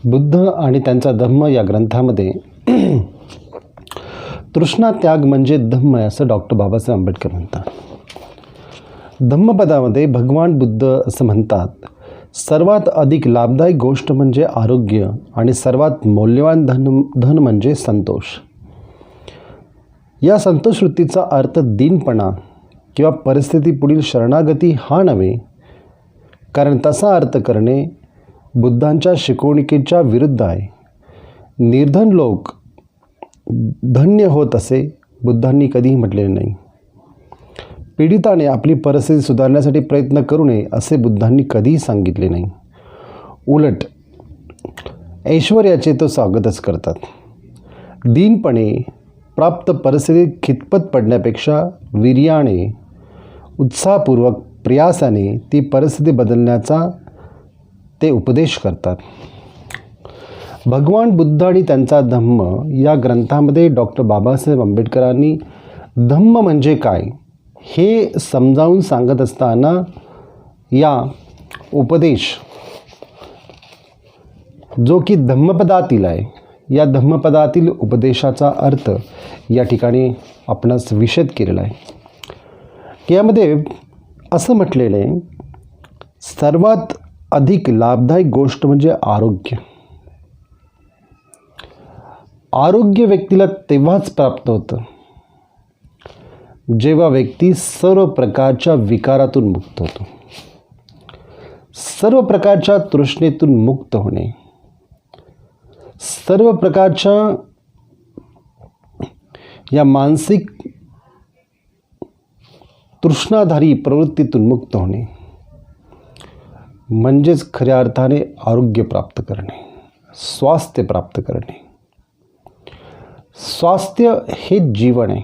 बुद्ध आणि त्यांचा धम्म या ग्रंथामध्ये तृष्णा त्याग म्हणजे धम्म असं डॉक्टर बाबासाहेब आंबेडकर म्हणतात. धम्मपदामध्ये भगवान बुद्ध असं म्हणतात, सर्वात अधिक लाभदायक गोष्ट म्हणजे आरोग्य आणि सर्वात मौल्यवान धन म्हणजे संतोष. या संतोष वृत्तीचा अर्थ दीनपणा किंवा परिस्थितीपुढील शरणागती हा नव्हे, कारण तसा अर्थ करणे बुद्धांच्या शिकवणुकीच्या विरुद्ध आहे. निर्धन लोक धन्य होत असे बुद्धांनी कधीही म्हटलेले नाही. पीडिताने आपली परिस्थिती सुधारण्यासाठी प्रयत्न करू नये असे बुद्धांनी कधीही सांगितले नाही. उलट ऐश्वर्याचे तो स्वागतच करतात. दीनपणे प्राप्त परिस्थितीत खितपत पडण्यापेक्षा वीर्याने उत्साहपूर्वक प्रयासाने ती परिस्थिती बदलण्याचा ते उपदेश करतात. भगवान बुद्ध आणि त्यांचा धम्म या ग्रंथामध्ये डॉक्टर बाबासाहेब आंबेडकरांनी धम्म म्हणजे काय हे समजावून सांगत असताना या उपदेश जो की धम्मपदातील आहे, या धम्मपदातील उपदेशाचा अर्थ या ठिकाणी आपणास विशद केलेला आहे. यामध्ये असं म्हटलेलं आहे, सर्वात अधिक लाभदायक गोष्ट म्हणजे आरोग्य. आरोग्य व्यक्तीला तेव्हाच प्राप्त होतं जेव्हा व्यक्ती सर्व प्रकारच्या विकारातून मुक्त होतो. सर्व प्रकारच्या तृष्णेतून मुक्त होणे, सर्व प्रकारच्या या मानसिक तृष्णाधारी प्रवृत्तीतून मुक्त होणे म्हणजेच खऱ्या अर्थाने आरोग्य प्राप्त करणे, स्वास्थ्य प्राप्त करणे. स्वास्थ्य हे जीवन आहे.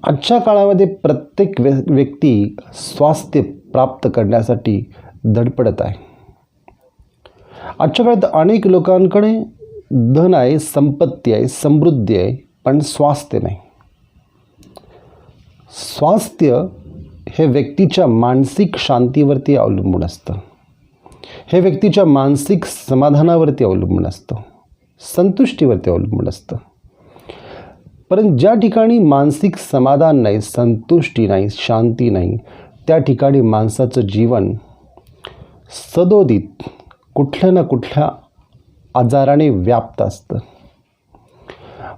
आजच्या काळामध्ये प्रत्येक व्यक्ती स्वास्थ्य प्राप्त करण्यासाठी धडपडत आहे. आजच्या काळात अनेक लोकांकडे धन आहे, संपत्ती आहे, समृद्धी आहे, पण स्वास्थ्य नाही. स्वास्थ्य हे व्यक्तीच्या मानसिक शांतीवरती अवलंबून असतं. हे व्यक्तीच्या मानसिक समाधानावरती अवलंबून असतं, संतुष्टीवरती अवलंबून असतं. परंतु ज्या ठिकाणी मानसिक समाधान नाही, संतुष्टी नाही, शांती नाही, त्या ठिकाणी माणसाचं जीवन सदोदित कुठल्या ना कुठल्या आजाराने व्याप्त असतं.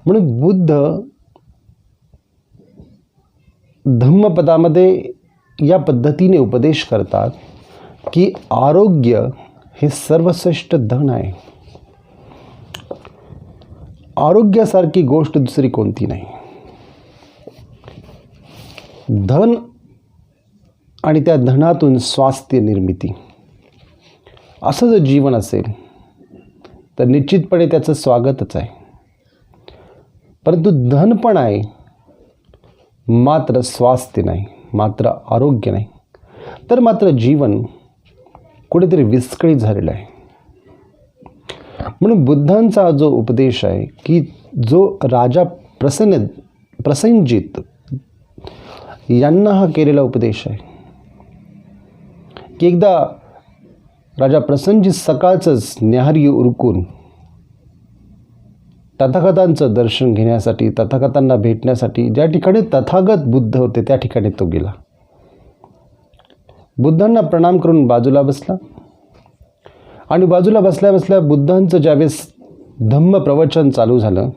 म्हणून बुद्ध धम्मपदामध्ये या पद्धतीने उपदेश करतात की आरोग्य हे सर्वश्रेष्ठ धन आहे. आरोग्यासारखी गोष्ट दुसरी कोणती नाही. धन आणि त्या धनातून स्वास्थ्य निर्मिती असं जर जीवन असेल तर निश्चितपणे त्याचं स्वागतच आहे. परंतु धन पण आहे, मात्र स्वास्थ्य नाही, मात्र आरोग्य नाही, तर मात्र जीवन कुठेतरी विस्कळीत झालेलं आहे. म्हणून बुद्धांचा जो उपदेश आहे की जो राजा प्रसेनजित यांना हा केलेला उपदेश आहे की एकदा राजा प्रसेनजित सकाळचंच न्याहारी उरकून तथागतांचं दर्शन घेण्यासाठी, तथागतांना भेटण्यासाठी ज्या ठिकाणी तथागत बुद्ध होते त्या ठिकाणी तो गेला. बुद्धांना प्रणाम करून बाजूला बसला आणि बाजूला बसल्या बसल्या बुद्धांचं ज्यावेळेस धम्म प्रवचन चालू झालं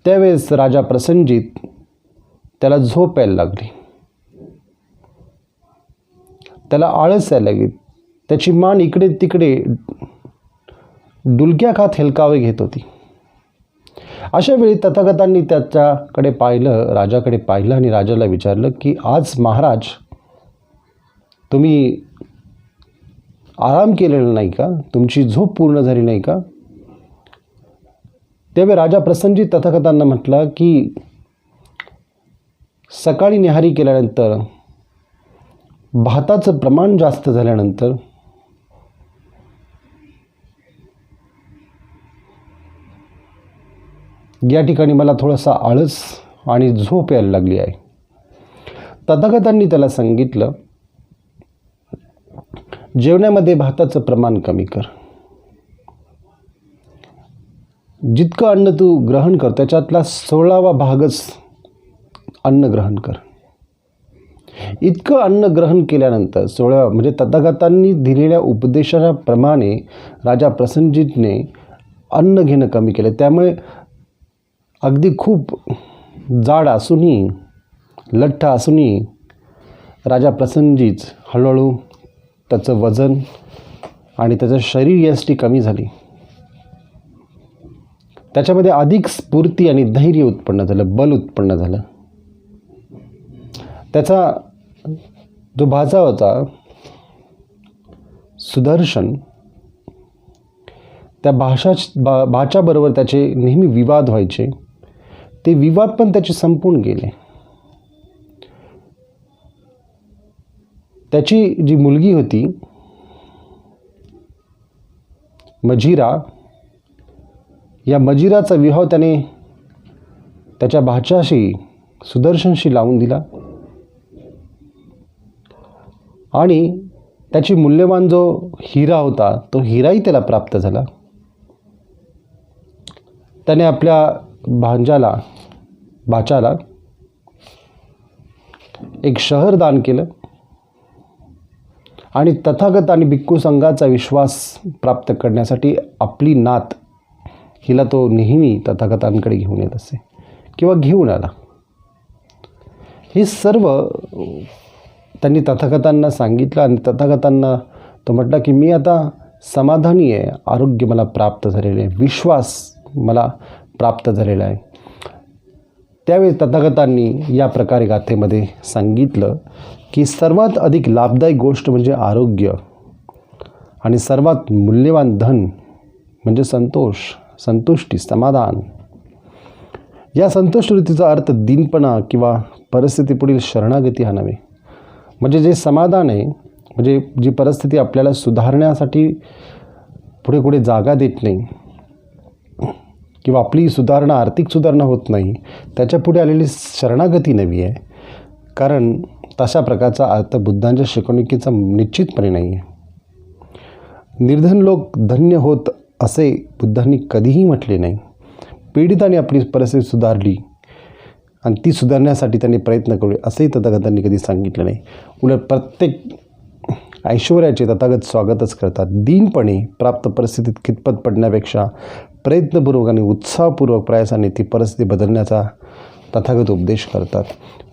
त्यावेळेस राजा प्रसेनजित त्याला झोप यायला लागली, त्याला आळस यायला लागली. त्याची मान इकडे तिकडे डुलक्या खात हेलकावे घेत होती. अशा वेळी तथागतांनी त्याच्याकडे पाहिलं, राजाकडे पाहिलं आणि राजाला विचारलं की आज महाराज तुम्ही आराम केलेला नाही का, तुमची झोप पूर्ण झाली नाही का? त्यावेळी राजा प्रसेनजित तथागतांना म्हटला की सकाळी न्याहारी केल्यानंतर भाताचं प्रमाण जास्त झाल्यानंतर या ठिकाणी मला थोडासा आळस आणि झोप यायला लागली आहे. तथागतांनी त्याला सांगितलं जेवणामध्ये भाताचं प्रमाण कमी कर. जितकं अन्न तू ग्रहण कर त्याच्यातला 16वा भागच अन्न ग्रहण कर. इतकं अन्न ग्रहण केल्यानंतर 16 म्हणजे तथागतांनी दिलेल्या उपदेशाप्रमाणे राजा प्रसेनजितने अन्न घेणं कमी केलं. त्यामुळे अगदी खूप जाड असूनही, लठ्ठ असूनही राजा प्रसेनजित हळूहळू त्याचं वजन आणि त्याचं शरीर यष्टी कमी झाली. त्याच्यामध्ये अधिक स्फूर्ती आणि धैर्य उत्पन्न झालं, बल उत्पन्न झालं. त्याचा जो भाचा होता सुदर्शन, त्या भाच्याबरोबर त्याचे नेहमी विवाद व्हायचे. ते विवाद पण त्याचे संपून गेले. त्याची जी मुलगी होती मजिरा, या मजिराचा विवाह त्याने त्याच्या भाच्याशी सुदर्शनशी लावून दिला आणि त्याची मूल्यवान जो हिरा होता तो हिराही त्याला प्राप्त झाला. त्याने आपल्या भाच्याला एक शहर दान केलं आणि तथागत आणि भिक्खू संघाचा विश्वास प्राप्त करण्यासाठी आपली नात हिला तो नेहमी तथागतांकडे घेऊन येत असे किंवा घेऊन आला. हे सर्व त्यांनी तथागतांना सांगितलं आणि तथागतांना तो म्हटला की मी आता समाधानी आहे, आरोग्य मला प्राप्त झालेले आहे, विश्वास मला प्राप्त झालेला आहे. त्यावेळी तथागतांनी या प्रकारे गाथेमध्ये सांगितलं की सर्वात अधिक लाभदायक गोष्ट म्हणजे आरोग्य आणि सर्वात मूल्यवान धन म्हणजे संतोष, संतुष्टी, समाधान. या संतुष्ट वृत्तीचा अर्थ दीनपणा किंवा परिस्थितीपुढील शरणागती हा नव्हे. म्हणजे जे समाधान आहे, म्हणजे जी परिस्थिती आपल्याला सुधारण्यासाठी पुढे पुढे जागा देत नाही किंवा आपली सुधारणा, आर्थिक सुधारणा होत नाही, त्याच्या पुढे आलेली शरणागती नवी आहे. कारण तशा प्रकारचा अर्थ बुद्धांच्या शिकवणुकीचा निश्चितपणे नाही आहे. निर्धन लोक धन्य होत असे बुद्धांनी कधीही म्हटले नाही. पीडितांनी आपली परिस्थिती सुधारली आणि ती सुधारण्यासाठी त्यांनी प्रयत्न करू असंही तथागतांनी कधी सांगितलं नाही. उलट प्रत्येक ऐश्वर्याचे तथागत स्वागतच करतात. दीनपणे प्राप्त परिस्थितीत खितपत पडण्यापेक्षा प्रयत्नपूर्वक आणि उत्साहपूर्वक प्रयासाने ती परिस्थिती बदलण्याचा तथागत उपदेश करतात.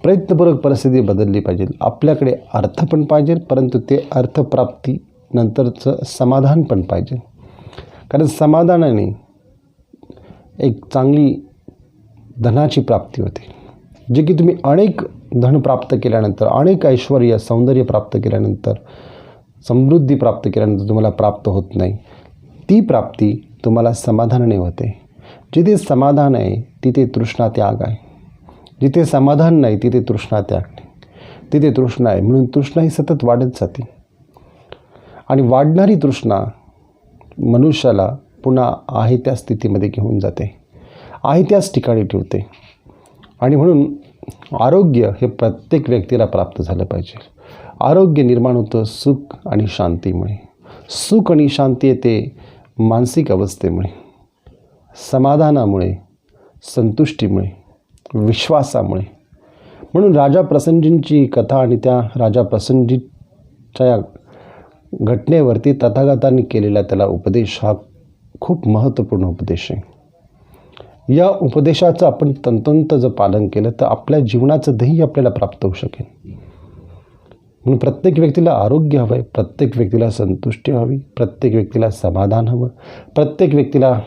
प्रयत्नपूर्वक परिस्थिती बदलली पाहिजे. आपल्याकडे अर्थ पण पाहिजे, परंतु ते अर्थप्राप्तीनंतरचं समाधान पण पाहिजे. कारण समाधानाने एक चांगली धनाची प्राप्ती होते, जे की तुम्ही अनेक धन प्राप्त केल्यानंतर, अनेक ऐश्वर्य, सौंदर्य प्राप्त केल्यानंतर, समृद्धी प्राप्त केल्यानंतर तुम्हाला प्राप्त होत नाही. ती प्राप्ती तुम्हाला समाधानाने होते. जिथे समाधान आहे तिथे तृष्णा त्याग आहे. जिथे समाधान नाही तिथे तृष्णा त्याग नाही. तिथे तृष्णा आहे म्हणून तृष्णा ही सतत वाढत जाते आणि वाढणारी तृष्णा मनुष्याला पुन्हा आहे त्या स्थितीमध्ये घेऊन जाते, आहे त्याच ठिकाणी ठेवते. आणि म्हणून आरोग्य हे प्रत्येक व्यक्तीला प्राप्त झालं पाहिजे. आरोग्य निर्माण होतं सुख आणि शांतीमुळे. सुख आणि शांती येते मानसिक अवस्थेमुळे, समाधानामुळे, संतुष्टीमुळे, विश्वासामुळे. म्हणून राजा प्रसेनजितची कथा आणि त्या राजा प्रसेनजितच्या घटनेवरती तथागतांनी केलेला त्याला उपदेश हा खूप महत्त्वपूर्ण उपदेश आहे. या उपदेशाचं आपण तंतोतंत जर पालन केलं तर आपल्या जीवनाचं ध्येय आपल्याला प्राप्त होऊ शकेल. म्हणून प्रत्येक व्यक्तीला आरोग्य हवं आहे, प्रत्येक व्यक्तीला संतुष्टी हवी, प्रत्येक व्यक्तीला समाधान हवं, प्रत्येक व्यक्तीला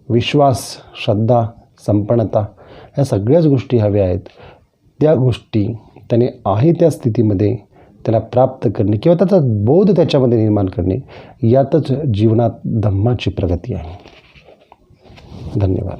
विश्वास, श्रद्धा, संपन्नता ह्या सगळ्याच गोष्टी हव्या आहेत. त्या गोष्टी त्याने आहे त्या स्थितीमध्ये त्याला प्राप्त करणे किंवा त्याचा बोध त्याच्यामध्ये निर्माण करणे, यातच जीवनात धम्माची प्रगती आहे. धन्यवाद.